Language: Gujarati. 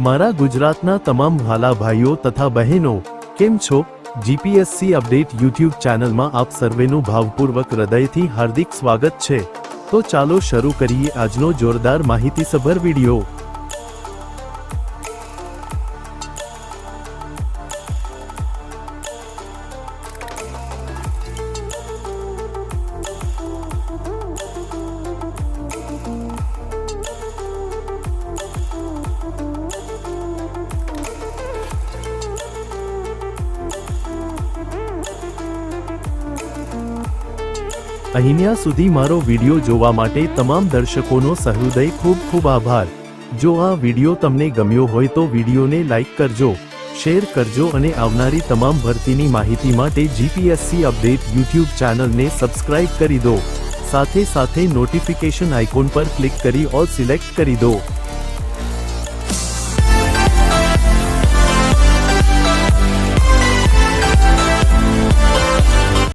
મારા ગુજરાતના તમામ વહાલા ભાઈઓ તથા બહેનો, કેમ છો? જીપીએસસી અપડેટ યુટ્યુબ ચેનલમાં આપ સર્વેનું ભાવપૂર્વક હૃદયથી હાર્દિક સ્વાગત છે। તો ચાલો શરૂ કરીએ આજનો જોરદાર માહિતીસભર વિડિયો। અહીંયા સુધી મારો વિડિયો જોવા માટે તમામ દર્શકોનો સહૃદય ખૂબ ખૂબ આભાર। જો આ વિડિયો તમને ગમ્યો હોય તો વિડિયોને લાઈક કરજો, શેર કરજો અને આવનારી તમામ ભરતીની માહિતી માટે જીપીએસસી અપડેટ યુટ્યુબ ચેનલને સબસ્ક્રાઇબ કરી દો। સાથે સાથે નોટિફિકેશન આઇકોન પર ક્લિક કરી ઓલ સિલેક્ટ કરી દો।